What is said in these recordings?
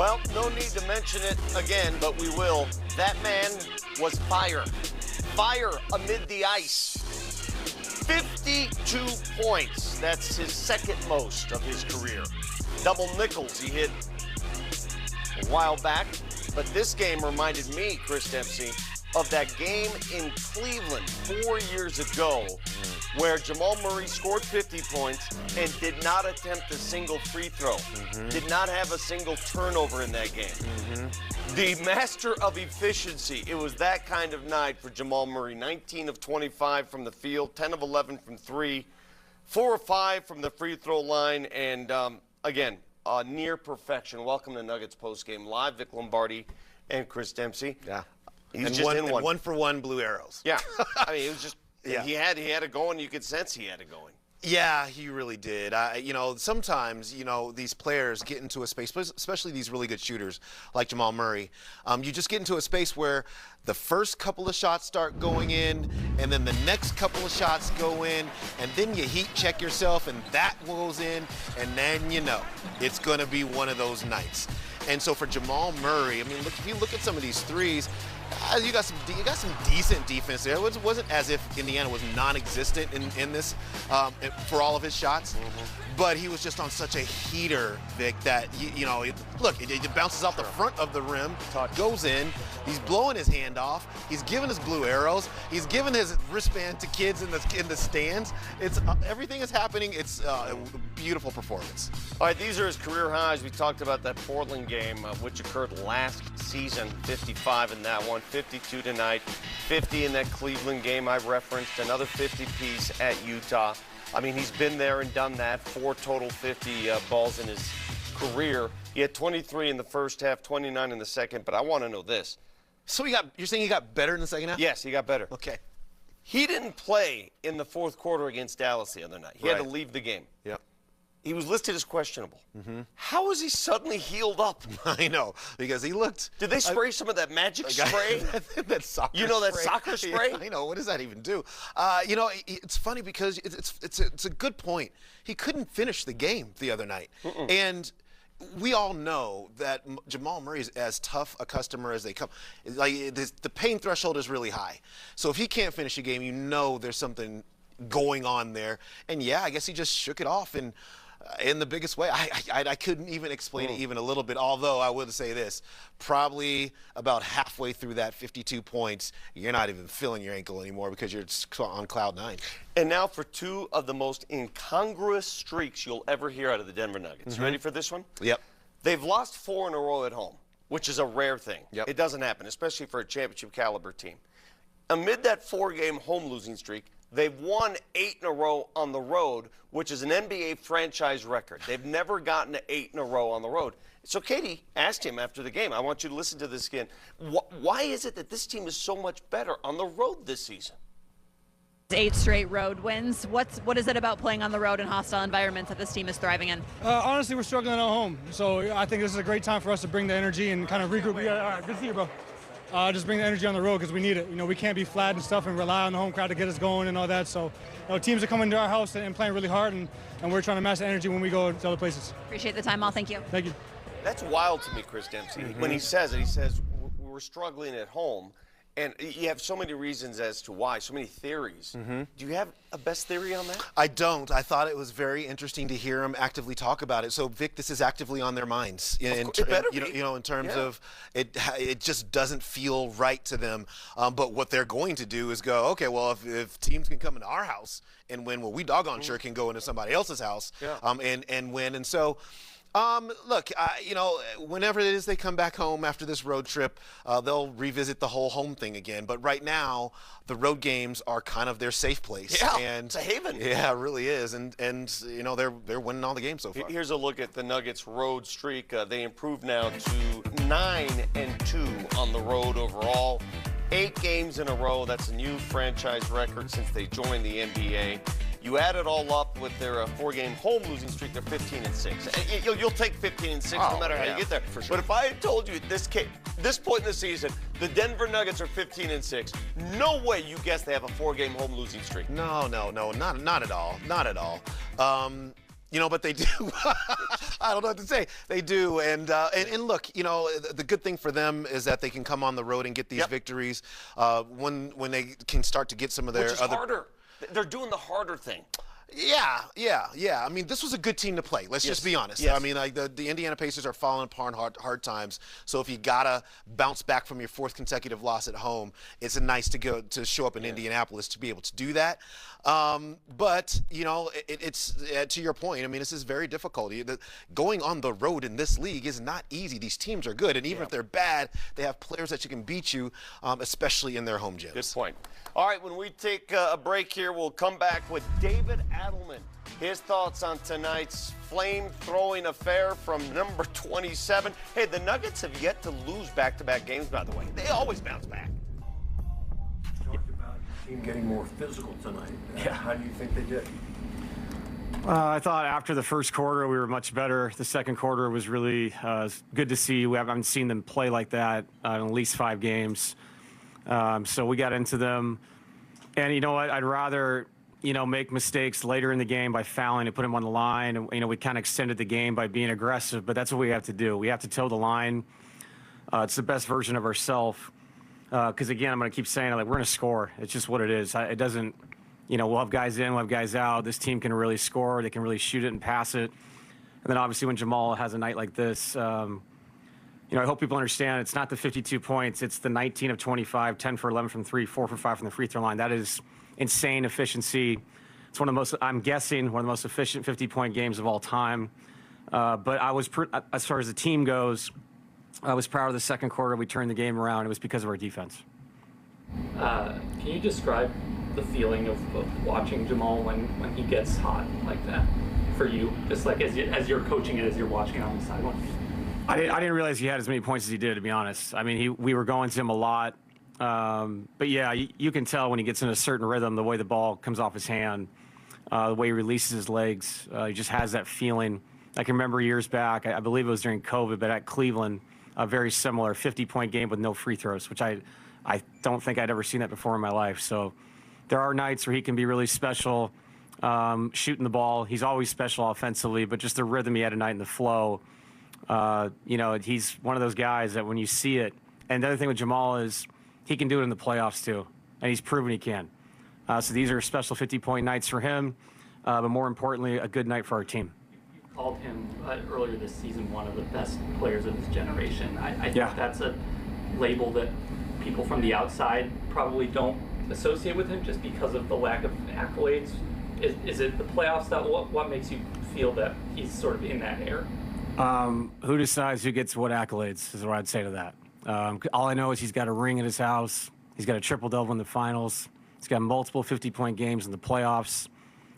Well, no need to mention it again, but we will. That man was fire. Fire amid the ice. 52 points. That's his second most of his career. Double nickels he hit a while back. But this game reminded me, Chris Dempsey, of that game in Cleveland 4 years ago where Jamal Murray scored 50 points and did not attempt a single free throw. Did not have a single turnover in that game. The master of efficiency. It was that kind of night for Jamal Murray. 19 of 25 from the field, 10 of 11 from three, 4 of 5 from the free throw line, and again, near perfection. Welcome to Nuggets postgame live. Vic Lombardi and Chris Dempsey. Yeah. He's and just one, in one. And 1 for 1 blue arrows. Yeah. I mean, it was just, yeah. he had it going. You could sense he had it going. Yeah, he really did. Sometimes, these players get into a space, especially these really good shooters like Jamal Murray. You just get into a space where the first couple of shots start going in, and then the next couple of shots go in, and then you heat check yourself, and that goes in, and then it's going to be one of those nights. And so for Jamal Murray, I mean, if you look at some of these threes, you got some decent defense there. It wasn't as if Indiana was non-existent in this for all of his shots, but he was just on such a heater, Vic, that it bounces off the front of the rim, goes in. He's blowing his hand off. He's giving his blue arrows. He's giving his wristband to kids in the stands. It's everything is happening. It's a beautiful performance. All right, these are his career highs. We talked about that Portland game, which occurred last season. 55 in that one, 52 tonight, 50 in that Cleveland game I referenced, another 50 piece at Utah. I mean, he's been there and done that. 4 total 50 balls in his career. He had 23 in the first half, 29 in the second. But I want to know this. So you're saying he got better in the second half? Yes, he got better. Okay. He didn't play in the fourth quarter against Dallas the other night. He had to leave the game. Yep. He was listed as questionable. How is he suddenly healed up? I know, because he looked. Did they spray some of that magic spray? that soccer that spray. soccer spray? Yeah, I know. What does that even do? It's funny because it's a good point. He couldn't finish the game the other night, and we all know that Jamal Murray is as tough a customer as they come. Like the pain threshold is really high. So if he can't finish a game, there's something going on there. And yeah, I guess he just shook it off and. In the biggest way. I couldn't even explain it even a little bit, although I would say this. Probably about halfway through that 52 points, you're not even feeling your ankle anymore because you're on cloud 9. And now for 2 of the most incongruous streaks you'll ever hear out of the Denver Nuggets. You ready for this one? Yep. They've lost 4 in a row at home, which is a rare thing. Yep. It doesn't happen, especially for a championship caliber team. Amid that 4-game home losing streak, they've won 8 in a row on the road, which is an NBA franchise record. They've never gotten to 8 in a row on the road. So Katie asked him after the game, I want you to listen to this again. Why is it that this team is so much better on the road this season? 8 straight road wins. What is it about playing on the road in hostile environments that this team is thriving in? Honestly, we're struggling at home. So I think this is a great time for us to bring the energy and kind of regroup. Yeah, all right, good to see you, bro. Just bring the energy on the road because we need it. We can't be flat and stuff and rely on the home crowd to get us going and all that. So teams are coming to our house and playing really hard, and we're trying to match the energy when we go to other places. Appreciate the time, all. Thank you. Thank you. That's wild to me, Chris Dempsey. When he says it, he says we're struggling at home. And you have so many reasons as to why, so many theories. Do you have a best theory on that? I don't. I thought it was very interesting to hear him actively talk about it. So, Vic, this is actively on their minds. In terms of it just doesn't feel right to them. But what they're going to do is go, okay, well, if teams can come into our house and win, well, we doggone sure can go into somebody else's house and win. And so. Look, whenever it is they come back home after this road trip, they'll revisit the whole home thing again. But right now, the road games are kind of their safe place. Yeah, and it's a haven. Yeah, it really is. And they're winning all the games so far. Here's a look at the Nuggets' road streak. They improved now to 9-2 on the road overall. 8 games in a row. That's a new franchise record since they joined the NBA. You add it all up with their 4-game home losing streak, they're 15-6. You'll take 15-6 no matter how you get there. For sure. But if I had told you at this point in the season, the Denver Nuggets are 15-6, no way you guess they have a 4-game home losing streak. No, not at all. Not at all. But they do. I don't know what to say. They do, and look, the good thing for them is that they can come on the road and get these victories when they can start to get some of their Which is harder. They're doing the harder thing. Yeah. I mean, this was a good team to play. Let's just be honest. Yes. I mean, like the Indiana Pacers are falling upon hard times. So if you gotta bounce back from your fourth consecutive loss at home, it's nice to show up in Indianapolis to be able to do that. But it's to your point. I mean, this is very difficult. Going on the road in this league is not easy. These teams are good, and even if they're bad, they have players that can beat you, especially in their home gyms. Good point. All right, when we take a break here, we'll come back with David Adelman. His thoughts on tonight's flame-throwing affair from number 27. Hey, the Nuggets have yet to lose back-to-back games, by the way. They always bounce back. You talked about your team getting more physical tonight. How do you think they did? I thought after the first quarter we were much better. The second quarter was really good to see. We haven't seen them play like that in at least 5 games. So we got into them. And you know what? I'd rather, make mistakes later in the game by fouling and put them on the line. And, we kind of extended the game by being aggressive, but that's what we have to do. We have to toe the line. It's the best version of ourselves. Because, again, I'm going to keep saying, we're going to score. It's just what it is. It doesn't, we'll have guys in, we'll have guys out. This team can really score. They can really shoot it and pass it. And then, obviously, when Jamal has a night like this, I hope people understand it's not the 52 points. It's the 19 of 25, 10 for 11 from 3, 4 for 5 from the free throw line. That is insane efficiency. It's one of the most, I'm guessing, one of the most efficient 50-point games of all time. But I was, as far as the team goes, I was proud of the second quarter. We turned the game around. It was because of our defense. Can you describe the feeling of watching Jamal when he gets hot like that for you? Just like as you're coaching it, as you're watching it on the sideline? I didn't realize he had as many points as he did, to be honest. I mean, we were going to him a lot. But, yeah, you can tell when he gets in a certain rhythm, the way the ball comes off his hand, the way he releases his legs. He just has that feeling. I can remember years back, I believe it was during COVID, but at Cleveland, a very similar 50-point game with no free throws, which I don't think I'd ever seen that before in my life. So there are nights where he can be really special shooting the ball. He's always special offensively, but just the rhythm he had tonight and the flow. He's one of those guys that when you see it, and the other thing with Jamal is he can do it in the playoffs too, and he's proven he can. So these are special 50-point nights for him, but more importantly, a good night for our team. You called him earlier this season one of the best players of his generation. I think that's a label that people from the outside probably don't associate with him just because of the lack of accolades. Is it the playoffs that what makes you feel that he's sort of in that air? Who decides who gets what accolades is what I'd say to that. All I know is he's got a ring at his house. He's got a triple-double in the finals. He's got multiple 50-point games in the playoffs.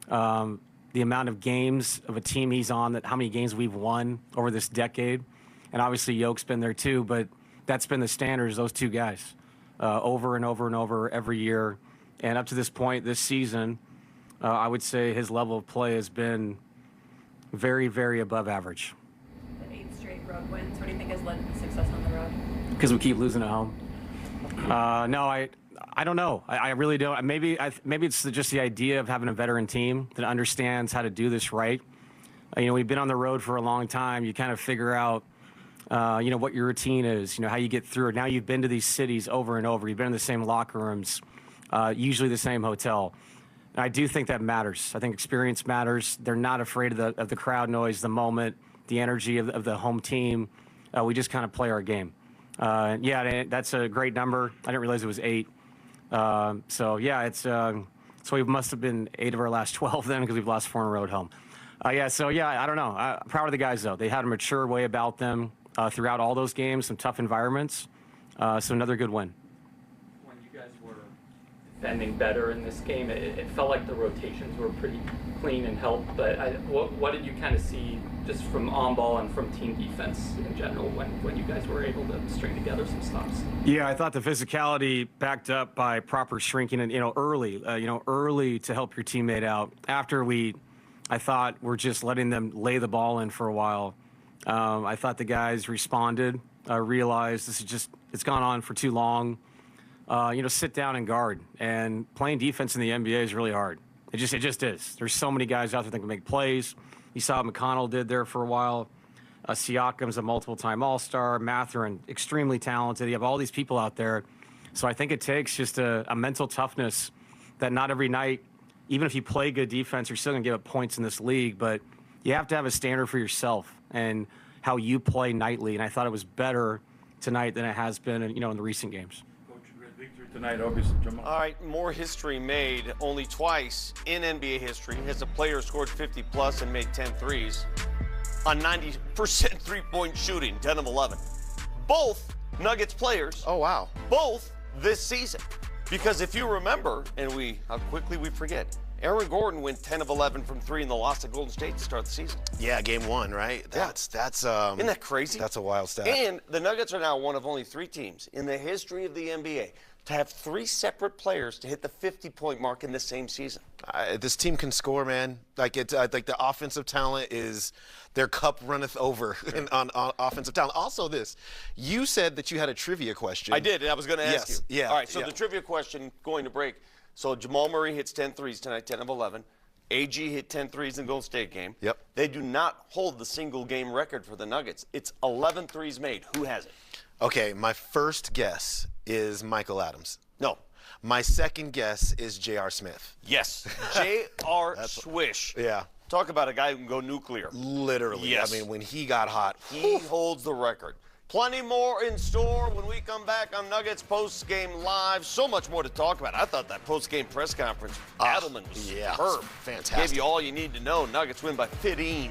The amount of games of a team he's on, how many games we've won over this decade. And obviously Yoke's been there too, but that's been the standards, those two guys, over and over and over every year. And up to this point this season, I would say his level of play has been very, very above average. 8 straight road wins. What do you think has led to success on the road? Because we keep losing at home. No, I don't know. I really don't. Maybe it's just the idea of having a veteran team that understands how to do this right. We've been on the road for a long time. You kind of figure out, what your routine is, how you get through it. Now you've been to these cities over and over. You've been in the same locker rooms, usually the same hotel. And I do think that matters. I think experience matters. They're not afraid of the crowd noise, the moment, the energy of the home team. We just kind of play our game. That's a great number. I didn't realize it was 8. So we must have been 8 of our last 12 then because we've lost 4 in a row at home. I don't know. I'm proud of the guys, though. They had a mature way about them throughout all those games, some tough environments. So another good win. When you guys were defending better in this game, it felt like the rotations were pretty clean and helped. But what did you kind of see just from on-ball and from team defense in general when you guys were able to string together some stops? Yeah, I thought the physicality backed up by proper shrinking and, early to help your teammate out. After I thought we're just letting them lay the ball in for a while. I thought the guys responded, realized it's gone on for too long. Sit down and guard. And playing defense in the NBA is really hard. It just is. There's so many guys out there that can make plays. You saw what McConnell did there for a while. Siakam's a multiple-time All-Star. Mathurin, extremely talented. You have all these people out there. So I think it takes just a mental toughness that not every night, even if you play good defense, you're still going to give up points in this league. But you have to have a standard for yourself and how you play nightly. And I thought it was better tonight than it has been, in the recent games. Coach, great victory tonight, obviously, Jamal. All right, more history made. Only twice in NBA history has a player scored 50-plus and made 10 threes on 90% three-point shooting, 10 of 11. Both Nuggets players. Oh, wow. Both this season. Because if you remember, and how quickly we forget, Aaron Gordon went 10 of 11 from three in the loss to Golden State to start the season. Yeah, game 1, right? That's Isn't that crazy? That's a wild stat. And the Nuggets are now one of only 3 teams in the history of the NBA to have 3 separate players to hit the 50-point mark in the same season. This team can score, man. Like like the offensive talent is their cup runneth over on offensive talent. Also, you said that you had a trivia question. I did, and I was going to ask you. Yeah. All right, so the trivia question going to break. So Jamal Murray hits 10 threes tonight, 10 of 11. AG hit 10 threes in Golden State game. Yep. They do not hold the single game record for the Nuggets. It's 11 threes made. Who has it? Okay, my first guess is Michael Adams. No. My second guess is J.R. Smith. Yes. J.R. Swish. Yeah. Talk about a guy who can go nuclear. Literally. Yes. I mean, when he got hot. He holds the record. Plenty more in store when we come back on Nuggets Post-Game Live. So much more to talk about. I thought that post-game press conference, Adelman was superb. Fantastic. Gave you all you need to know. Nuggets win by 15.